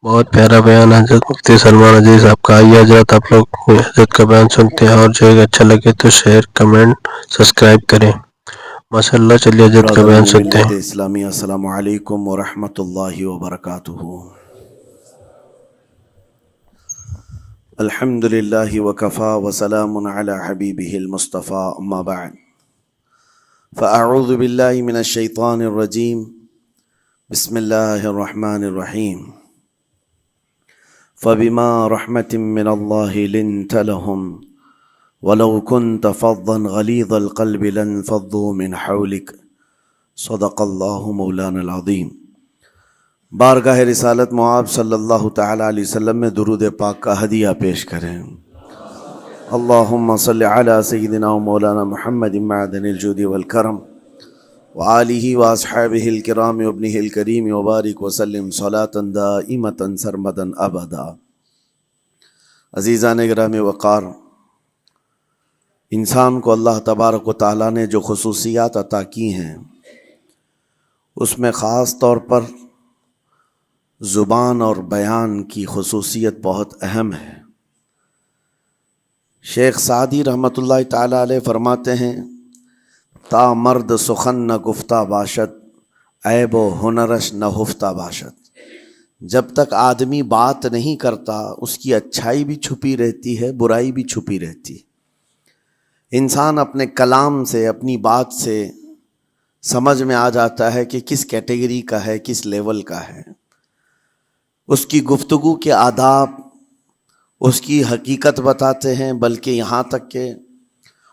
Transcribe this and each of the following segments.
بہت پیارا بیان حضرت مفتی سلمان عزیز آپ کا. آئیے حضرت آپ لوگ حضرت کا بیان سنتے ہیں، اور جو اچھا لگے تو شیئر، کمنٹ، سبسکرائب کریں. ماشاء اللہ. چلیے حضرت کا بیان برادران سنتے ملت ہیں. اسلامی، السلام علیکم ورحمۃ اللہ وبرکاتہ. الحمد للہ وکفا وسلام علی حبیبہ المصطفیٰ، اما بعد فاعوذ باللہ من الشیطان الرجیم، بسم اللہ الرحمن الرحیم. فبما رحمة من اللہ لنت لهم ولو كنت فظا غلیظ القلب لانفضوا من حولک. صدق اللہ مولانا العظیم. بارگاہ رسالت معاب صلی اللہ تعالی علیہ وسلم میں درود پاک کا ہدیہ پیش کریں. اللہم صلی علی سیدنا و مولانا محمد معدن الجود والکرم وآلہ واصحابہ الکرام وابنہ الکریم وبارک وسلم صلاۃ دائمۃ سرمدا ابدا. عزیزان گرامی وقار، انسان کو اللہ تبارک و تعالیٰ نے جو خصوصیات عطا کی ہیں اس میں خاص طور پر زبان اور بیان کی خصوصیت بہت اہم ہے. شیخ سعدی رحمۃ اللہ تعالیٰ علیہ فرماتے ہیں، تا مرد سخن نہ گفتہ باشد، عیب و ہنرش نہ ہفتہ باشد. جب تک آدمی بات نہیں کرتا اس کی اچھائی بھی چھپی رہتی ہے، برائی بھی چھپی رہتی ہے. انسان اپنے کلام سے، اپنی بات سے سمجھ میں آ جاتا ہے کہ کس کیٹیگری کا ہے، کس لیول کا ہے. اس کی گفتگو کے آداب اس کی حقیقت بتاتے ہیں، بلکہ یہاں تک کہ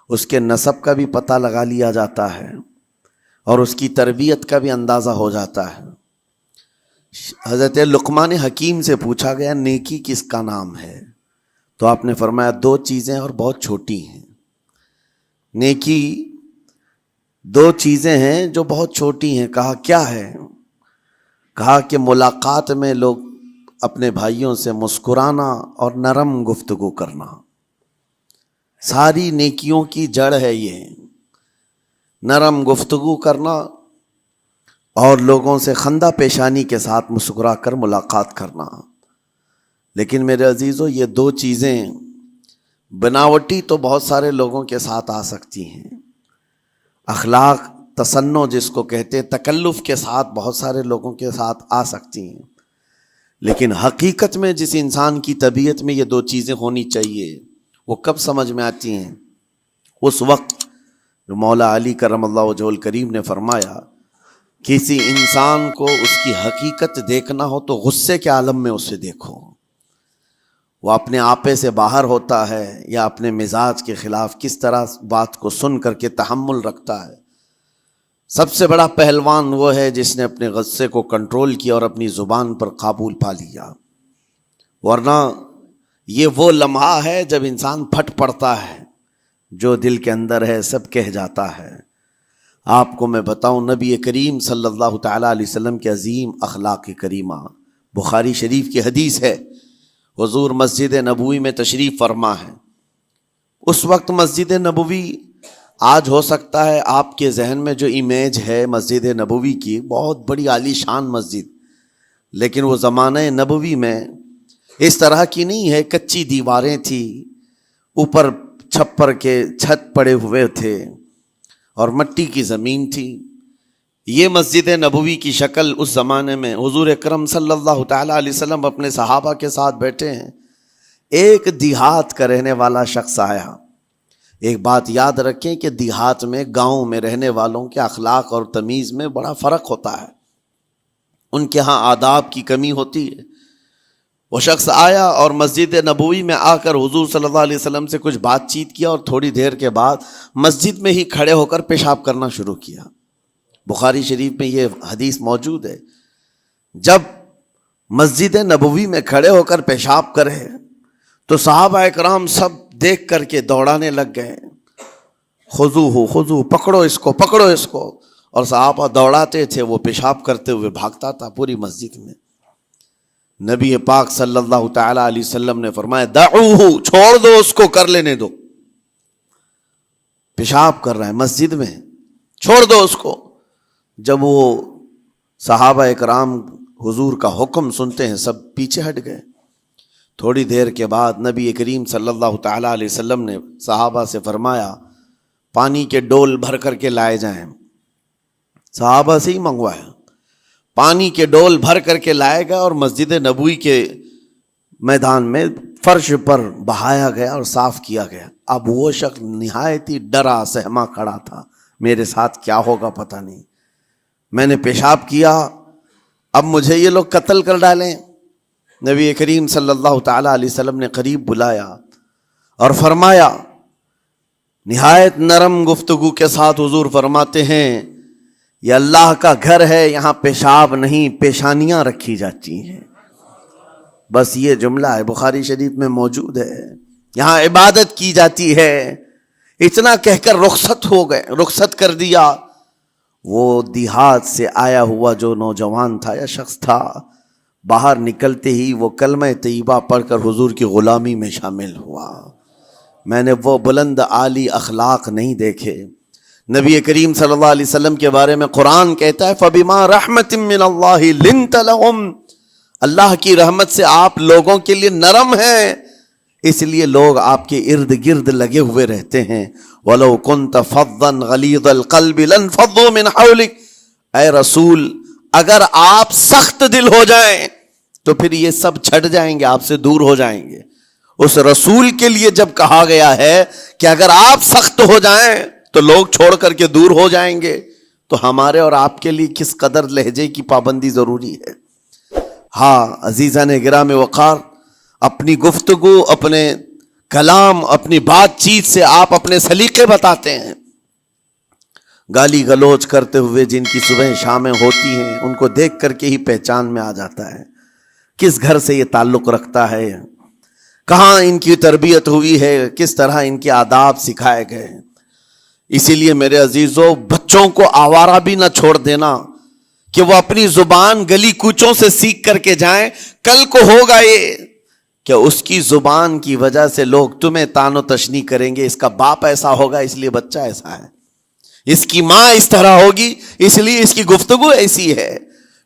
اس کے نسب کا بھی پتہ لگا لیا جاتا ہے اور اس کی تربیت کا بھی اندازہ ہو جاتا ہے. حضرت لقمان حکیم سے پوچھا گیا نیکی کس کا نام ہے، تو آپ نے فرمایا دو چیزیں اور بہت چھوٹی ہیں. نیکی دو چیزیں ہیں جو بہت چھوٹی ہیں. کہا کیا ہے؟ کہا کہ ملاقات میں لوگ اپنے بھائیوں سے مسکرانا اور نرم گفتگو کرنا. ساری نیکیوں کی جڑ ہے یہ نرم گفتگو کرنا اور لوگوں سے خندہ پیشانی کے ساتھ مسکرا کر ملاقات کرنا. لیکن میرے عزیزو، یہ دو چیزیں بناوٹی تو بہت سارے لوگوں کے ساتھ آ سکتی ہیں. اخلاق تصنع جس کو کہتے ہیں، تکلف کے ساتھ بہت سارے لوگوں کے ساتھ آ سکتی ہیں. لیکن حقیقت میں جس انسان کی طبیعت میں یہ دو چیزیں ہونی چاہیے وہ کب سمجھ میں آتی ہیں؟ اس وقت جو مولا علی کرم اللہ وجہہ الکریم نے فرمایا کسی انسان کو اس کی حقیقت دیکھنا ہو تو غصے کے عالم میں اسے دیکھو. وہ اپنے آپے سے باہر ہوتا ہے یا اپنے مزاج کے خلاف کس طرح بات کو سن کر کے تحمل رکھتا ہے. سب سے بڑا پہلوان وہ ہے جس نے اپنے غصے کو کنٹرول کیا اور اپنی زبان پر قابو پا لیا. ورنہ یہ وہ لمحہ ہے جب انسان پھٹ پڑتا ہے، جو دل کے اندر ہے سب کہہ جاتا ہے. آپ کو میں بتاؤں، نبی کریم صلی اللہ تعالیٰ علیہ وسلم کے عظیم اخلاق کریمہ، بخاری شریف کی حدیث ہے، حضور مسجد نبوی میں تشریف فرما ہے. اس وقت مسجد نبوی، آج ہو سکتا ہے آپ کے ذہن میں جو امیج ہے مسجد نبوی کی، بہت بڑی عالی شان مسجد، لیکن وہ زمانہ نبوی میں اس طرح کی نہیں ہے. کچی دیواریں تھی، اوپر چھپر کے چھت پڑے ہوئے تھے اور مٹی کی زمین تھی. یہ مسجد نبوی کی شکل اس زمانے میں حضور اکرم صلی اللہ تعالیٰ علیہ وسلم اپنے صحابہ کے ساتھ بیٹھے ہیں. ایک دیہات کا رہنے والا شخص آیا. ایک بات یاد رکھیں کہ دیہات میں، گاؤں میں رہنے والوں کے اخلاق اور تمیز میں بڑا فرق ہوتا ہے. ان کے ہاں آداب کی کمی ہوتی ہے. وہ شخص آیا اور مسجد نبوی میں آ کر حضور صلی اللہ علیہ وسلم سے کچھ بات چیت کیا اور تھوڑی دیر کے بعد مسجد میں ہی کھڑے ہو کر پیشاب کرنا شروع کیا. بخاری شریف میں یہ حدیث موجود ہے. جب مسجد نبوی میں کھڑے ہو کر پیشاب کرے تو صحابہ اکرام سب دیکھ کر کے دوڑانے لگ گئے، خذوہ خذوہ، پکڑو اس کو، پکڑو اس کو. اور صحابہ دوڑاتے تھے، وہ پیشاب کرتے ہوئے بھاگتا تھا پوری مسجد میں. نبی پاک صلی اللہ تعالیٰ علیہ وسلم نے فرمایا دعوہ، چھوڑ دو اس کو، کر لینے دو. پیشاب کر رہا ہے مسجد میں، چھوڑ دو اس کو. جب وہ صحابہ اکرام حضور کا حکم سنتے ہیں سب پیچھے ہٹ گئے۔ تھوڑی دیر کے بعد نبی کریم صلی اللہ تعالیٰ علیہ وسلم نے صحابہ سے فرمایا پانی کے ڈول بھر کر کے لائے جائیں۔ صحابہ سے ہی منگوایا، پانی کے ڈول بھر کر کے لائے گئے اور مسجد نبوی کے میدان میں فرش پر بہایا گیا اور صاف کیا گیا۔ اب وہ شخص نہایت ہی ڈرا سہما کھڑا تھا، میرے ساتھ کیا ہوگا پتہ نہیں، میں نے پیشاب کیا، اب مجھے یہ لوگ قتل کر ڈالیں۔ نبی کریم صلی اللہ تعالیٰ علیہ وسلم نے قریب بلایا اور فرمایا، نہایت نرم گفتگو کے ساتھ حضور فرماتے ہیں یہ اللہ کا گھر ہے، یہاں پیشاب نہیں پیشانیاں رکھی جاتی ہیں۔ بس یہ جملہ ہے، بخاری شریف میں موجود ہے، یہاں عبادت کی جاتی ہے۔ اتنا کہہ کر رخصت ہو گئے، رخصت کر دیا۔ وہ دیہات سے آیا ہوا جو نوجوان تھا یا شخص تھا، باہر نکلتے ہی وہ کلمہ طیبہ پڑھ کر حضور کی غلامی میں شامل ہوا۔ میں نے وہ بلند عالی اخلاق نہیں دیکھے۔ نبی کریم صلی اللہ علیہ وسلم کے بارے میں قرآن کہتا ہے فَبِمَا رَحْمَةٍ مِّنَ اللَّهِ لِنْتَ لَهُمْ، اللہ کی رحمت سے آپ لوگوں کے لیے نرم ہیں، اس لیے لوگ آپ کے ارد گرد لگے ہوئے رہتے ہیں۔ وَلَوْ كُنْتَ فَظًّا غَلِيظَ الْقَلْبِ لَانفَضُّوا مِنْ حَوْلِكَ، اے رسول اگر آپ سخت دل ہو جائیں تو پھر یہ سب چھٹ جائیں گے، آپ سے دور ہو جائیں گے۔ اس رسول کے لیے جب کہا گیا ہے کہ اگر آپ سخت ہو جائیں تو لوگ چھوڑ کر کے دور ہو جائیں گے، تو ہمارے اور آپ کے لیے کس قدر لہجے کی پابندی ضروری ہے۔ ہاں عزیزان گرام وقار، اپنی گفتگو، اپنے کلام، اپنی بات چیت سے آپ اپنے سلیقے بتاتے ہیں۔ گالی گلوچ کرتے ہوئے جن کی صبح شامیں ہوتی ہیں ان کو دیکھ کر کے ہی پہچان میں آ جاتا ہے کس گھر سے یہ تعلق رکھتا ہے، کہاں ان کی تربیت ہوئی ہے، کس طرح ان کے آداب سکھائے گئے۔ اسی لیے میرے عزیزو، بچوں کو آوارہ بھی نہ چھوڑ دینا کہ وہ اپنی زبان گلی کوچوں سے سیکھ کر کے جائیں۔ کل کو ہوگا یہ کہ اس کی زبان کی وجہ سے لوگ تمہیں تان و تشنی کریں گے، اس کا باپ ایسا ہوگا اس لیے بچہ ایسا ہے، اس کی ماں اس طرح ہوگی اس لیے اس کی گفتگو ایسی ہے۔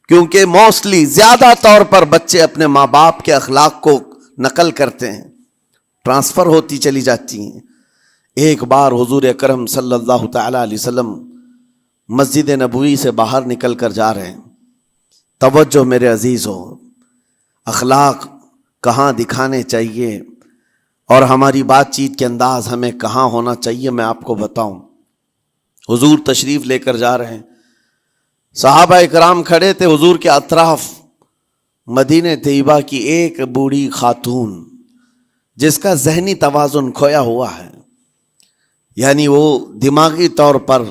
کیونکہ موسٹلی زیادہ طور پر بچے اپنے ماں باپ کے اخلاق کو نقل کرتے ہیں، ٹرانسفر ہوتی چلی جاتی ہیں۔ ایک بار حضور اکرم صلی اللہ تعالی علیہ وسلم مسجد نبوی سے باہر نکل کر جا رہے ہیں۔ توجہ میرے عزیزو، اخلاق کہاں دکھانے چاہیے اور ہماری بات چیت کے انداز ہمیں کہاں ہونا چاہیے، میں آپ کو بتاؤں۔ حضور تشریف لے کر جا رہے ہیں، صحابہ اکرام کھڑے تھے حضور کے اطراف۔ مدینہ طیبہ کی ایک بوڑھی خاتون جس کا ذہنی توازن کھویا ہوا ہے، یعنی وہ دماغی طور پر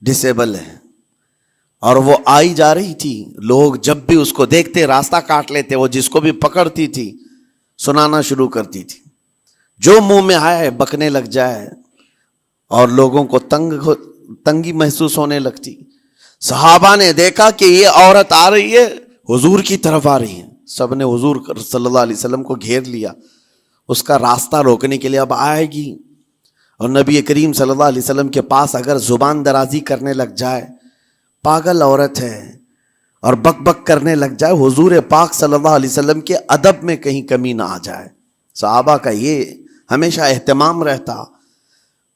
ڈسیبل ہے، اور وہ آئی جا رہی تھی۔ لوگ جب بھی اس کو دیکھتے راستہ کاٹ لیتے، وہ جس کو بھی پکڑتی تھی سنانا شروع کرتی تھی، جو منہ میں آئے بکنے لگ جائے، اور لوگوں کو تنگی محسوس ہونے لگتی۔ صحابہ نے دیکھا کہ یہ عورت آ رہی ہے، حضور کی طرف آ رہی ہے، سب نے حضور صلی اللہ علیہ وسلم کو گھیر لیا، اس کا راستہ روکنے کے لیے اب آئے گی۔ اور نبی کریم صلی اللہ علیہ وسلم کے پاس اگر زبان درازی کرنے لگ جائے، پاگل عورت ہے، اور بک بک کرنے لگ جائے، حضور پاک صلی اللہ علیہ وسلم کے ادب میں کہیں کمی نہ آ جائے۔ صحابہ کا یہ ہمیشہ اہتمام رہتا۔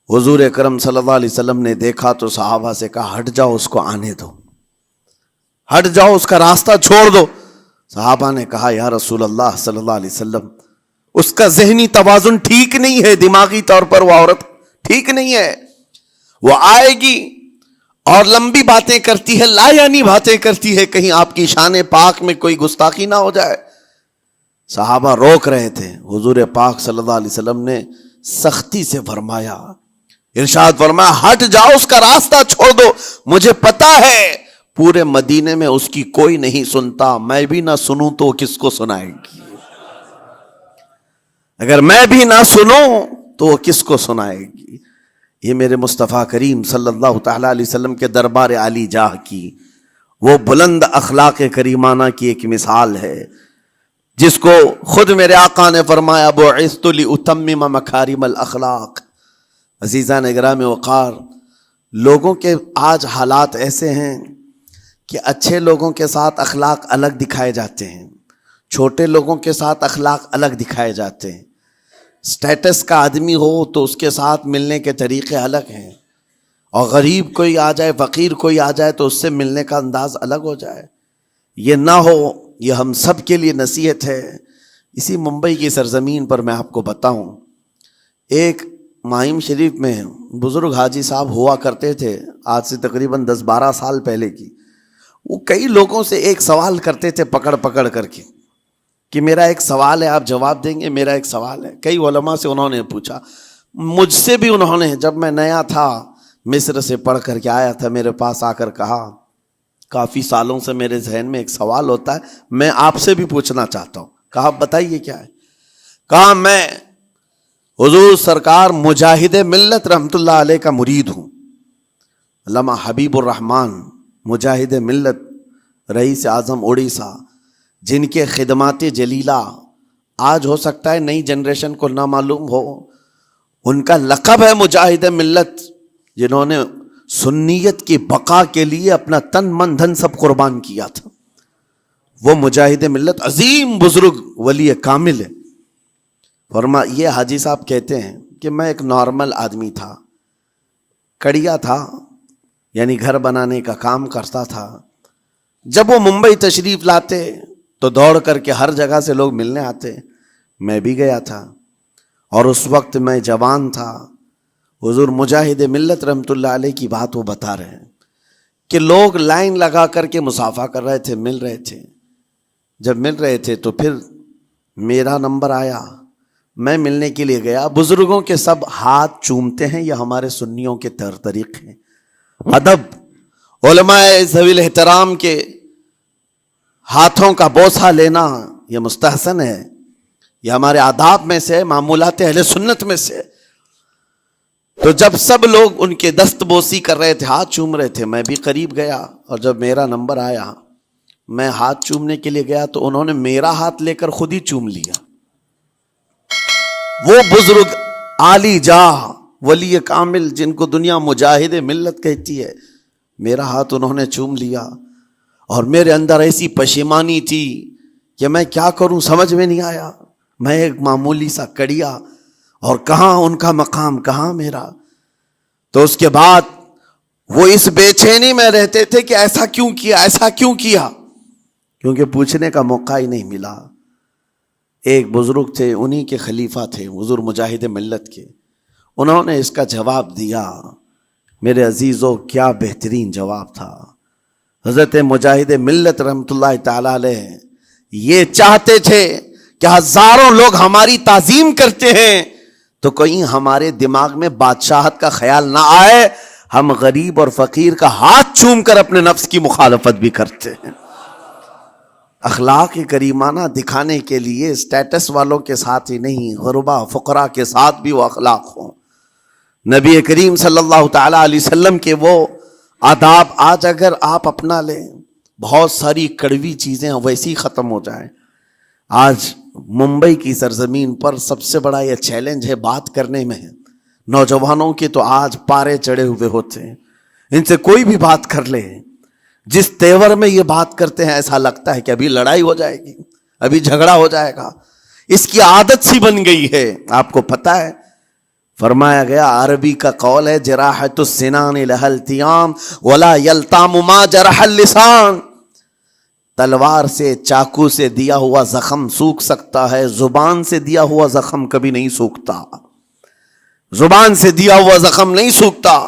حضور اکرم صلی اللہ علیہ وسلم نے دیکھا تو صحابہ سے کہا ہٹ جاؤ، اس کو آنے دو، ہٹ جاؤ، اس کا راستہ چھوڑ دو۔ صحابہ نے کہا یا رسول اللہ صلی اللہ علیہ وسلم، اس کا ذہنی توازن ٹھیک نہیں ہے، دماغی طور پر وہ عورت ٹھیک نہیں ہے، وہ آئے گی اور لمبی باتیں کرتی ہے، لا یعنی باتیں کرتی ہے، کہیں آپ کی شان پاک میں کوئی گستاخی نہ ہو جائے۔ صحابہ روک رہے تھے، حضور پاک صلی اللہ علیہ وسلم نے سختی سے فرمایا، ارشاد فرمایا ہٹ جاؤ، اس کا راستہ چھوڑ دو، مجھے پتا ہے پورے مدینے میں اس کی کوئی نہیں سنتا، میں بھی نہ سنوں تو کس کو سنائے گی، اگر میں بھی نہ سنوں تو وہ کس کو سنائے گی۔ یہ میرے مصطفیٰ کریم صلی اللہ تعالیٰ علیہ وسلم کے دربار عالی جاہ کی وہ بلند اخلاق کریمانہ کی ایک مثال ہے، جس کو خود میرے آقا نے فرمایا بعثت لأتمم مکارم الاخلاق۔ عزیزان گرامی وقار، لوگوں کے آج حالات ایسے ہیں کہ اچھے لوگوں کے ساتھ اخلاق الگ دکھائے جاتے ہیں، چھوٹے لوگوں کے ساتھ اخلاق الگ دکھائے جاتے ہیں. سٹیٹس کا آدمی ہو تو اس کے ساتھ ملنے کے طریقے الگ ہیں، اور غریب کوئی آ جائے، فقیر کوئی آ جائے تو اس سے ملنے کا انداز الگ ہو جائے. یہ نہ ہو، یہ ہم سب کے لیے نصیحت ہے. اسی ممبئی کی سرزمین پر میں آپ کو بتاؤں، ایک ماہم شریف میں بزرگ حاجی صاحب ہوا کرتے تھے، آج سے تقریباً 10-12 سال پہلے کی. وہ کئی لوگوں سے ایک سوال کرتے تھے پکڑ پکڑ کر کے کہ میرا ایک سوال ہے، آپ جواب دیں گے، میرا ایک سوال ہے. کئی علماء سے انہوں نے پوچھا، مجھ سے بھی انہوں نے، جب میں نیا تھا مصر سے پڑھ کر کے آیا تھا، میرے پاس آ کر کہا کافی سالوں سے میرے ذہن میں ایک سوال ہوتا ہے، میں آپ سے بھی پوچھنا چاہتا ہوں. کہا بتائیے کیا ہے؟ کہا میں حضور سرکار مجاہد ملت رحمت اللہ علیہ کا مرید ہوں. علامہ حبیب الرحمن مجاہد ملت، رئیس اعظم اڑیسہ، جن کے خدمات جلیلہ آج ہو سکتا ہے نئی جنریشن کو نہ معلوم ہو، ان کا لقب ہے مجاہد ملت، جنہوں نے سنیت کی بقا کے لیے اپنا تن من دھن سب قربان کیا تھا. وہ مجاہد ملت عظیم بزرگ ولی کامل ہے. یہ حاجی صاحب کہتے ہیں کہ میں ایک نارمل آدمی تھا، کڑیا تھا، یعنی گھر بنانے کا کام کرتا تھا. جب وہ ممبئی تشریف لاتے تو دوڑ کر کے ہر جگہ سے لوگ ملنے آتے. میں بھی گیا تھا، اور اس وقت میں جوان تھا. حضور مجاہد ملت رحمت اللہ علیہ کی بات وہ بتا رہے ہیں کہ لوگ لائن لگا کر کے مصافحہ کر رہے تھے، مل رہے تھے. جب مل رہے تھے تو پھر میرا نمبر آیا، میں ملنے کے لیے گیا. بزرگوں کے سب ہاتھ چومتے ہیں، یہ ہمارے سنیوں کے طریق ہیں. ادب، علماء ذوی الاحترام کے ہاتھوں کا بوسہ لینا یہ مستحسن ہے، یہ ہمارے آداب میں سے، معمولات اہل سنت میں سے. تو جب سب لوگ ان کے دست بوسی کر رہے تھے، ہاتھ چوم رہے تھے، میں بھی قریب گیا، اور جب میرا نمبر آیا میں ہاتھ چومنے کے لیے گیا تو انہوں نے میرا ہاتھ لے کر خود ہی چوم لیا. وہ بزرگ عالی جاہ ولی کامل جن کو دنیا مجاہد ملت کہتی ہے، میرا ہاتھ انہوں نے چوم لیا. اور میرے اندر ایسی پشیمانی تھی کہ میں کیا کروں، سمجھ میں نہیں آیا. میں ایک معمولی سا کڑیا، اور کہاں ان کا مقام، کہاں میرا. تو اس کے بعد وہ اس بے چینی میں رہتے تھے کہ ایسا کیوں کیا، ایسا کیوں کیا، کیونکہ پوچھنے کا موقع ہی نہیں ملا. ایک بزرگ تھے، انہی کے خلیفہ تھے حضور مجاہد ملت کے، انہوں نے اس کا جواب دیا. میرے عزیزو کیا بہترین جواب تھا. حضرت مجاہد ملت رحمت اللہ تعالی علیہ یہ چاہتے تھے کہ ہزاروں لوگ ہماری تعظیم کرتے ہیں تو کہیں ہمارے دماغ میں بادشاہت کا خیال نہ آئے، ہم غریب اور فقیر کا ہاتھ چوم کر اپنے نفس کی مخالفت بھی کرتے ہیں. اخلاق کریمانہ دکھانے کے لیے سٹیٹس والوں کے ساتھ ہی نہیں، غربا فقراء کے ساتھ بھی وہ اخلاق ہوں. نبی کریم صلی اللہ تعالی علیہ وسلم کے وہ آداب آج اگر آپ اپنا لیں، بہت ساری کڑوی چیزیں ویسی ختم ہو جائیں. آج ممبئی کی سرزمین پر سب سے بڑا یہ چیلنج ہے بات کرنے میں. نوجوانوں کے تو آج پارے چڑھے ہوئے ہوتے ہیں، ان سے کوئی بھی بات کر لے، جس تیور میں یہ بات کرتے ہیں ایسا لگتا ہے کہ ابھی لڑائی ہو جائے گی، ابھی جھگڑا ہو جائے گا. اس کی عادت سی بن گئی ہے. آپ کو پتہ ہے فرمایا گیا، عربی کا قول ہے، جراحت السنان لها التیام ولا یلتام ما جرح اللسان. تلوار سے، چاقو سے دیا ہوا زخم سوکھ سکتا ہے، زبان سے دیا ہوا زخم کبھی نہیں سوکھتا. زبان سے دیا ہوا زخم نہیں سوکھتا.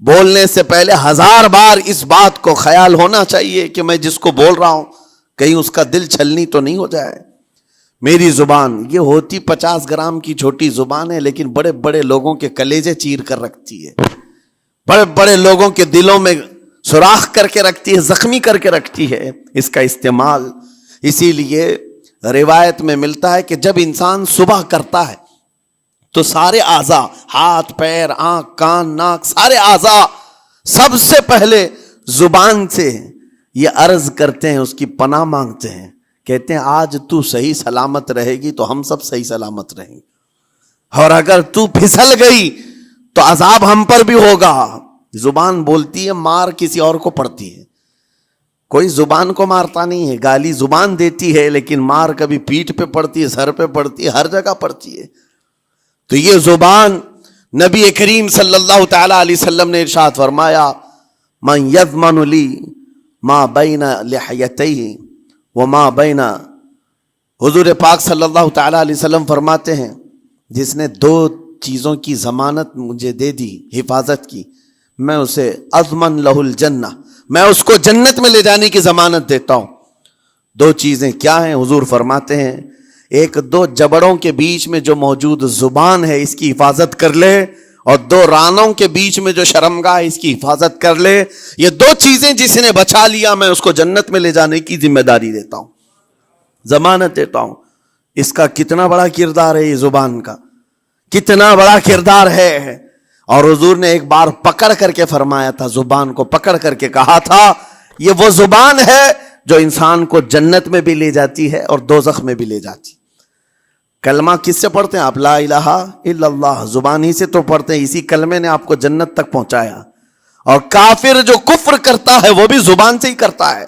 بولنے سے پہلے 1000 بار اس بات کو خیال ہونا چاہیے کہ میں جس کو بول رہا ہوں کہیں اس کا دل چھلنی تو نہیں ہو جائے. میری زبان یہ ہوتی 50 گرام کی چھوٹی زبان ہے، لیکن بڑے بڑے لوگوں کے کلیجے چیر کر رکھتی ہے، بڑے بڑے لوگوں کے دلوں میں سوراخ کر کے رکھتی ہے، زخمی کر کے رکھتی ہے اس کا استعمال. اسی لیے روایت میں ملتا ہے کہ جب انسان صبح کرتا ہے تو سارے اعضاء، ہاتھ پیر آنکھ کان ناک، سارے اعضاء سب سے پہلے زبان سے یہ عرض کرتے ہیں، اس کی پناہ مانگتے ہیں، کہتے ہیں آج تو صحیح سلامت رہے گی تو ہم سب صحیح سلامت رہیں گے، اور اگر تو پھسل گئی تو عذاب ہم پر بھی ہوگا. زبان بولتی ہے، مار کسی اور کو پڑتی ہے. کوئی زبان کو مارتا نہیں ہے، گالی زبان دیتی ہے، لیکن مار کبھی پیٹھ پہ پڑتی ہے، سر پہ پڑتی ہے، ہر جگہ پڑتی ہے۔ تو یہ زبان نبی کریم صلی اللہ تعالی علیہ وسلم نے ارشاد فرمایا من یضمن لی ما بین لحیتیہ وما بین، حضور پاک صلی اللہ تعالی علیہ وسلم فرماتے ہیں جس نے دو چیزوں کی ضمانت مجھے دے دی، حفاظت کی، میں اسے اضمن لہ الجنہ، میں اس کو جنت میں لے جانے کی ضمانت دیتا ہوں۔ دو چیزیں کیا ہیں؟ حضور فرماتے ہیں ایک دو جبڑوں کے بیچ میں جو موجود زبان ہے اس کی حفاظت کر لے، اور دو رانوں کے بیچ میں جو شرمگاہ ہے اس کی حفاظت کر لے، یہ دو چیزیں جس نے بچا لیا میں اس کو جنت میں لے جانے کی ذمہ داری دیتا ہوں، ضمانت دیتا ہوں۔ اس کا کتنا بڑا کردار ہے، یہ زبان کا کتنا بڑا کردار ہے۔ اور حضور نے ایک بار پکڑ کر کے فرمایا تھا، زبان کو پکڑ کر کے کہا تھا یہ وہ زبان ہے جو انسان کو جنت میں بھی لے جاتی ہے اور دوزخ میں بھی لے جاتی۔ کلمہ کس سے پڑھتے ہیں آپ؟ لا الہ الا اللہ، زبان ہی سے تو پڑھتے ہیں، اسی کلمے نے آپ کو جنت تک پہنچایا۔ اور کافر جو کفر کرتا ہے وہ بھی زبان سے ہی کرتا ہے،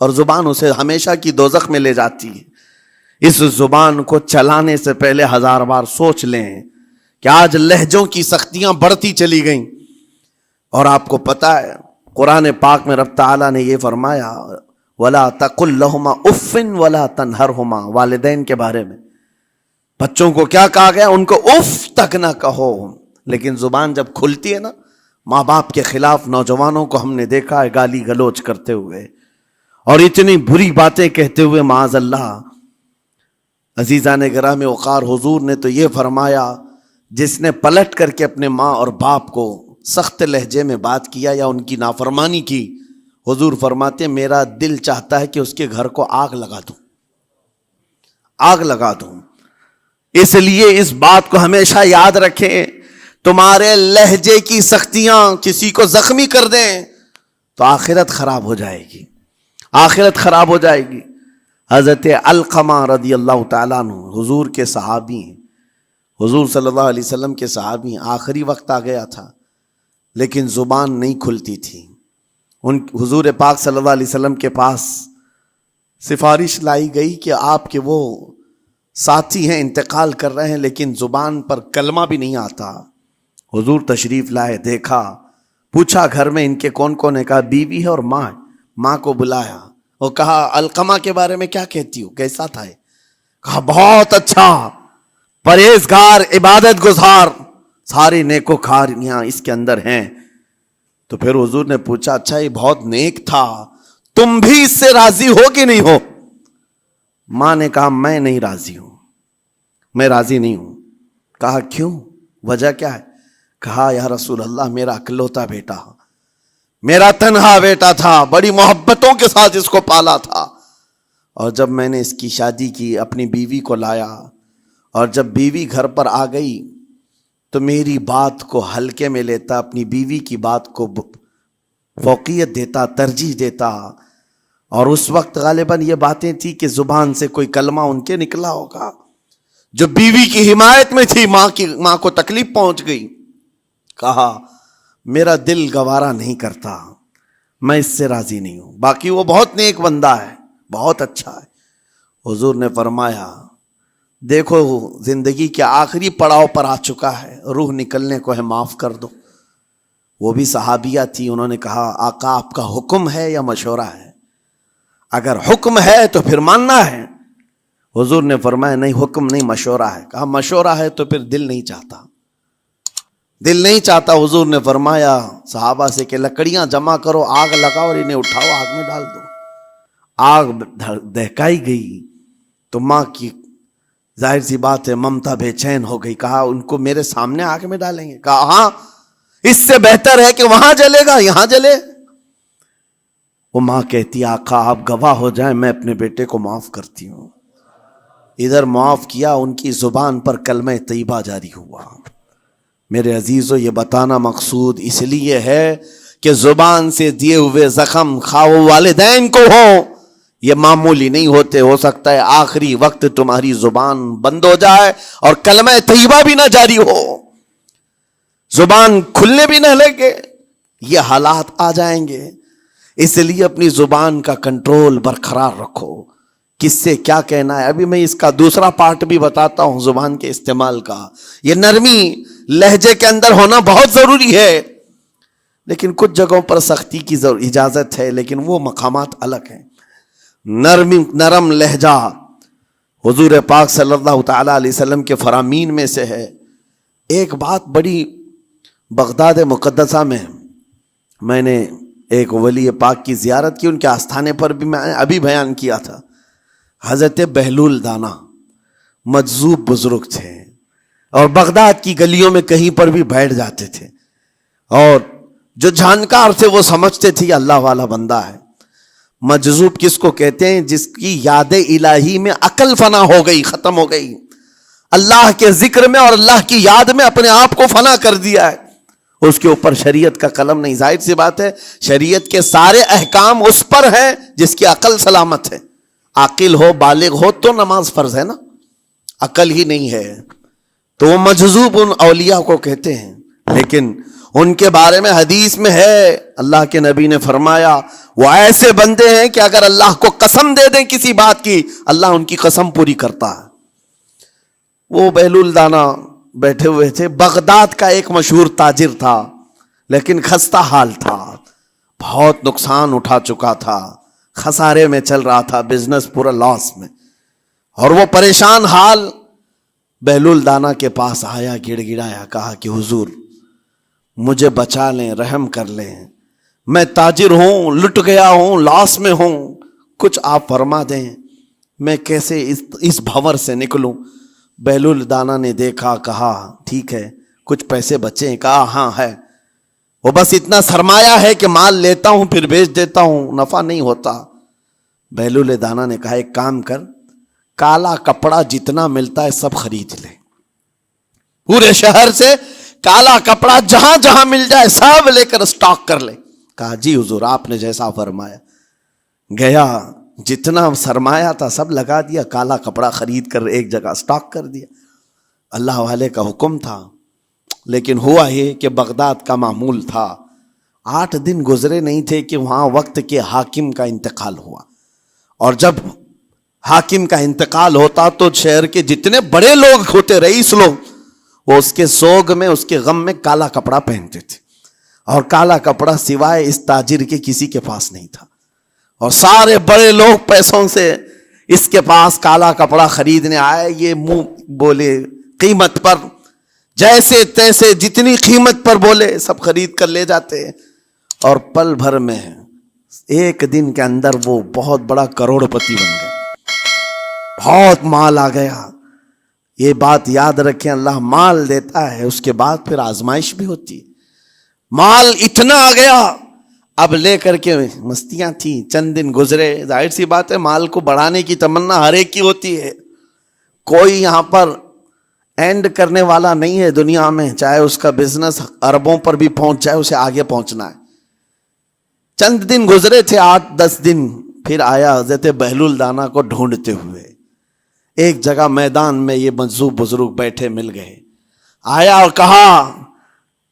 اور زبان اسے ہمیشہ کی دوزخ میں لے جاتی ہے۔ اس زبان کو چلانے سے پہلے 1000 بار سوچ لیں کہ آج لہجوں کی سختیاں بڑھتی چلی گئیں، اور آپ کو پتہ ہے قرآن پاک میں رب تعالیٰ نے یہ فرمایا وَلَا تَقُلْ لَهُمَا اُفٍّ وَلَا تَنْهَرْهُمَا، والدین کے بارے میں بچوں کو کیا کہا گیا؟ ان کو اف تک نہ کہو۔ لیکن زبان جب کھلتی ہے نا، ماں باپ کے خلاف نوجوانوں کو ہم نے دیکھا ہے گالی گلوچ کرتے ہوئے اور اتنی بری باتیں کہتے ہوئے، معاذ اللہ۔ عزیزان گرامی وقار، حضور نے تو یہ فرمایا جس نے پلٹ کر کے اپنے ماں اور باپ کو سخت لہجے میں بات کیا یا ان کی نافرمانی کی، حضور فرماتے میرا دل چاہتا ہے کہ اس کے گھر کو آگ لگا دوں، آگ لگا دوں۔ اس لیے اس بات کو ہمیشہ یاد رکھیں، تمہارے لہجے کی سختیاں کسی کو زخمی کر دیں تو آخرت خراب ہو جائے گی، آخرت خراب ہو جائے گی۔ حضرت علقمہ رضی اللہ تعالیٰ عنہ حضور کے صحابی ہیں، حضور صلی اللہ علیہ وسلم کے صحابی ہیں، آخری وقت آ گیا تھا لیکن زبان نہیں کھلتی تھی۔ ان حضور پاک صلی اللہ علیہ وسلم کے پاس سفارش لائی گئی کہ آپ کے وہ ساتھی ہیں انتقال کر رہے ہیں لیکن زبان پر کلمہ بھی نہیں آتا۔ حضور تشریف لائے، دیکھا، پوچھا گھر میں ان کے کون کون ہے؟ کہا بیوی ہے اور ماں ہے۔ ماں کو بلایا اور کہا علقمہ کے بارے میں کیا کہتی ہو، کیسا تھا ہے؟ کہا بہت اچھا، پرہیزگار، عبادت گزار، ساری نیکوکاریاں اس کے اندر ہیں۔ تو پھر حضور نے پوچھا اچھا یہ بہت نیک تھا، تم بھی اس سے راضی ہو کہ نہیں ہو؟ ماں نے کہا میں نہیں راضی ہوں، میں راضی نہیں ہوں۔ کہا کیوں، وجہ کیا ہے؟ کہا یا رسول اللہ میرا اکلوتا بیٹا، میرا تنہا بیٹا تھا، بڑی محبتوں کے ساتھ اس کو پالا تھا، اور جب میں نے اس کی شادی کی اپنی بیوی کو لایا، اور جب بیوی گھر پر آ گئی تو میری بات کو ہلکے میں لیتا، اپنی بیوی کی بات کو فوقیت دیتا، ترجیح دیتا۔ اور اس وقت غالباً یہ باتیں تھی کہ زبان سے کوئی کلمہ ان کے نکلا ہوگا جو بیوی کی حمایت میں تھی، ماں کو تکلیف پہنچ گئی۔ کہا میرا دل گوارا نہیں کرتا، میں اس سے راضی نہیں ہوں، باقی وہ بہت نیک بندہ ہے، بہت اچھا ہے۔ حضور نے فرمایا دیکھو زندگی کے آخری پڑاؤ پر آ چکا ہے، روح نکلنے کو ہے، معاف کر دو۔ وہ بھی صحابیہ تھی، انہوں نے کہا آقا آپ کا حکم ہے یا مشورہ ہے؟ اگر حکم ہے تو پھر ماننا ہے۔ حضور نے فرمایا نہیں، حکم نہیں، مشورہ ہے۔ کہا مشورہ ہے تو پھر دل نہیں چاہتا، دل نہیں چاہتا۔ حضور نے فرمایا صحابہ سے کہ لکڑیاں جمع کرو، آگ لگاؤ اور انہیں اٹھاؤ، آگ میں ڈال دو۔ آگ دہکائی گئی تو ماں کی ظاہر سی بات ہے ممتا بے چین ہو گئی۔ کہا ان کو میرے سامنے آگ میں ڈالیں گے؟ کہا ہاں، اس سے بہتر ہے کہ وہاں جلے گا، یہاں جلے۔ وہ ماں کہتی آقا آپ گواہ ہو جائیں، میں اپنے بیٹے کو معاف کرتی ہوں۔ ادھر معاف کیا، ان کی زبان پر کلمہ طیبہ جاری ہوا۔ میرے عزیزو یہ بتانا مقصود اس لیے ہے کہ زبان سے دیے ہوئے زخم خواہ والدین کو ہو، یہ معمولی نہیں ہوتے۔ ہو سکتا ہے آخری وقت تمہاری زبان بند ہو جائے اور کلمہ طیبہ بھی نہ جاری ہو، زبان کھلنے بھی نہ لگے، یہ حالات آ جائیں گے۔ اس لیے اپنی زبان کا کنٹرول برقرار رکھو، کس سے کیا کہنا ہے۔ ابھی میں اس کا دوسرا پارٹ بھی بتاتا ہوں زبان کے استعمال کا۔ یہ نرمی لہجے کے اندر ہونا بہت ضروری ہے، لیکن کچھ جگہوں پر سختی کی اجازت ہے، لیکن وہ مقامات الگ ہیں۔ نرم لہجہ حضور پاک صلی اللہ تعالی علیہ وسلم کے فرامین میں سے ہے۔ ایک بات بڑی، بغداد مقدسہ میں نے ایک ولی پاک کی زیارت کی، ان کے آستانے پر بھی میں نے ابھی بیان کیا تھا۔ حضرت بہلول دانا مجذوب بزرگ تھے، اور بغداد کی گلیوں میں کہیں پر بھی بیٹھ جاتے تھے، اور جو جانکار تھے وہ سمجھتے تھے اللہ والا بندہ ہے۔ مجذوب کس کو کہتے ہیں؟ جس کی یاد الہی میں عقل فنا ہو گئی، ختم ہو گئی، اللہ کے ذکر میں اور اللہ کی یاد میں اپنے آپ کو فنا کر دیا ہے، اس کے اوپر شریعت کا قلم نہیں۔ ظاہر سی بات ہے شریعت کے سارے احکام اس پر ہیں جس کی عقل سلامت ہے۔ عاقل ہو، بالغ ہو تو نماز فرض ہے نا، عقل ہی نہیں ہے تو وہ مجذوب ان اولیاء کو کہتے ہیں۔ لیکن ان کے بارے میں حدیث میں ہے، اللہ کے نبی نے فرمایا وہ ایسے بندے ہیں کہ اگر اللہ کو قسم دے دیں کسی بات کی، اللہ ان کی قسم پوری کرتا ہے۔ وہ بہلول دانا بیٹھے ہوئے تھے، بغداد کا ایک مشہور تاجر تھا، لیکن خستہ حال تھا، بہت نقصان اٹھا چکا تھا، خسارے میں چل رہا تھا، بزنس پورا لاس میں، اور وہ پریشان حال بہلول دانا کے پاس آیا، گڑ گڑایا، کہا کہ حضور مجھے بچا لیں، رحم کر لیں، میں تاجر ہوں، لٹ گیا ہوں، لاس میں ہوں، کچھ آپ فرما دیں، میں کیسے اس بھنور سے نکلوں۔ بہلول دانا نے دیکھا، کہا ٹھیک ہے کچھ پیسے بچے ہیں؟ کہا ہاں ہے، وہ بس اتنا سرمایہ ہے کہ مال لیتا ہوں پھر بیچ دیتا ہوں، نفع نہیں ہوتا۔ بہلول دانا نے کہا ایک کام کر، کالا کپڑا جتنا ملتا ہے سب خرید لے، پورے شہر سے کالا کپڑا جہاں جہاں مل جائے سب لے کر اسٹاک کر لے۔ کہا جی حضور آپ نے جیسا فرمایا۔ گیا، جتنا سرمایہ تھا سب لگا دیا، کالا کپڑا خرید کر ایک جگہ اسٹاک کر دیا۔ اللہ والے کا حکم تھا، لیکن ہوا یہ کہ بغداد کا معمول تھا، 8 دن گزرے نہیں تھے کہ وہاں وقت کے حاکم کا انتقال ہوا، اور جب حاکم کا انتقال ہوتا تو شہر کے جتنے بڑے لوگ ہوتے، رئیس لوگ، وہ اس کے سوگ میں، اس کے غم میں کالا کپڑا پہنتے تھے، اور کالا کپڑا سوائے اس تاجر کے کسی کے پاس نہیں تھا، اور سارے بڑے لوگ پیسوں سے اس کے پاس کالا کپڑا خریدنے آئے۔ یہ منہ بولے قیمت پر، جیسے تیسے جتنی قیمت پر بولے سب خرید کر لے جاتے، اور پل بھر میں ایک دن کے اندر وہ بہت بڑا کروڑ پتی بن گئے، بہت مال آ گیا۔ یہ بات یاد رکھیں، اللہ مال دیتا ہے، اس کے بعد پھر آزمائش بھی ہوتی ہے۔ مال اتنا آ گیا، اب لے کر کے مستیاں تھیں، چند دن گزرے، ظاہر سی بات ہے مال کو بڑھانے کی تمنا ہر ایک کی ہوتی ہے، کوئی یہاں پر اینڈ کرنے والا نہیں ہے دنیا میں، چاہے اس کا بزنس اربوں پر بھی پہنچ جائے، اسے آگے پہنچنا ہے۔ چند دن گزرے تھے، 8-10 دن، پھر آیا حضرت بہلول دانا کو ڈھونڈتے ہوئے، ایک جگہ میدان میں یہ مجذوب بزرگ بیٹھے مل گئے، آیا اور کہا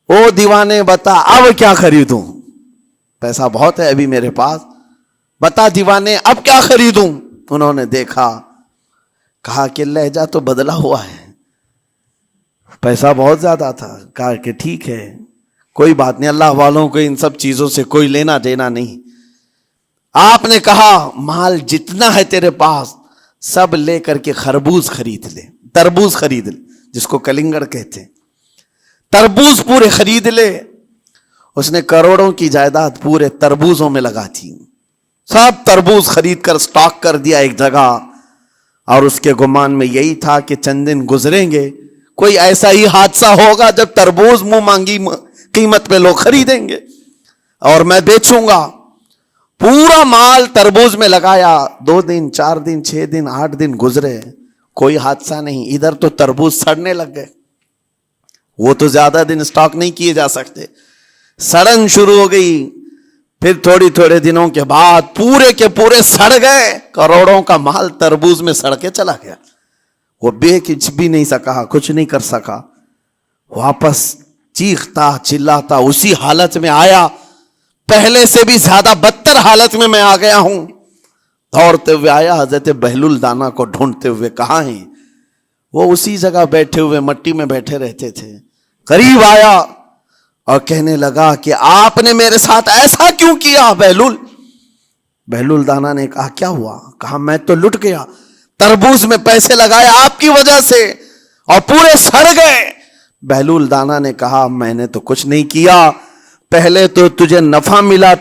او دیوانے بتا اب کیا خریدوں، پیسہ بہت ہے ابھی میرے پاس، بتا دیوانے اب کیا خریدوں۔ انہوں نے دیکھا، کہا کہ لہجہ تو بدلا ہوا ہے، پیسہ بہت زیادہ تھا، کہا کہ ٹھیک ہے کوئی بات نہیں، اللہ والوں کو ان سب چیزوں سے کوئی لینا دینا نہیں۔ آپ نے کہا مال جتنا ہے تیرے پاس سب لے کر کے خربوز خرید لے، تربوز خرید لے، جس کو کلنگڑ کہتے ہیں، تربوز پورے خرید لے۔ اس نے کروڑوں کی جائیداد پورے تربوزوں میں لگا تھی، سب تربوز خرید کر سٹاک کر دیا ایک جگہ، اور اس کے گمان میں یہی تھا کہ چند دن گزریں گے، کوئی ایسا ہی حادثہ ہوگا جب تربوز منہ مانگی قیمت پہ لوگ خریدیں گے اور میں بیچوں گا۔ پورا مال تربوز میں لگایا، 2 دن 4 دن 6 دن 8 دن گزرے، کوئی حادثہ نہیں۔ ادھر تو تربوز سڑنے لگ گئے، وہ تو زیادہ دن سٹاک نہیں کیے جا سکتے، سڑن شروع ہو گئی۔ پھر تھوڑے دنوں کے بعد پورے کے پورے سڑ گئے، کروڑوں کا مال تربوز میں سڑ کے چلا گیا۔ وہ کچھ بھی نہیں سکا، کچھ نہیں کر سکا، واپس چیختا چلاتا اسی حالت میں آیا۔ پہلے سے بھی زیادہ بدتر حالت میں آ گیا ہوں. دوڑتے ہوئے آیا, حضرت بہلول دانا کو ڈھونڈتے ہوئے. کہاں ہیں وہ؟ اسی جگہ بیٹھے ہوئے مٹی میں بیٹھے رہتے تھے. قریب آیا اور کہنے لگا کہ آپ نے میرے ساتھ ایسا کیوں کیا بہلول؟ بہلول دانا نے کہا کیا ہوا؟ کہا میں تو لٹ گیا, تربوز میں پیسے لگائے آپ کی وجہ سے اور پورے سڑ گئے. بہلول دانا نے کہا میں نے تو کچھ نہیں کیا, پہلے تو تجھے نفع ملا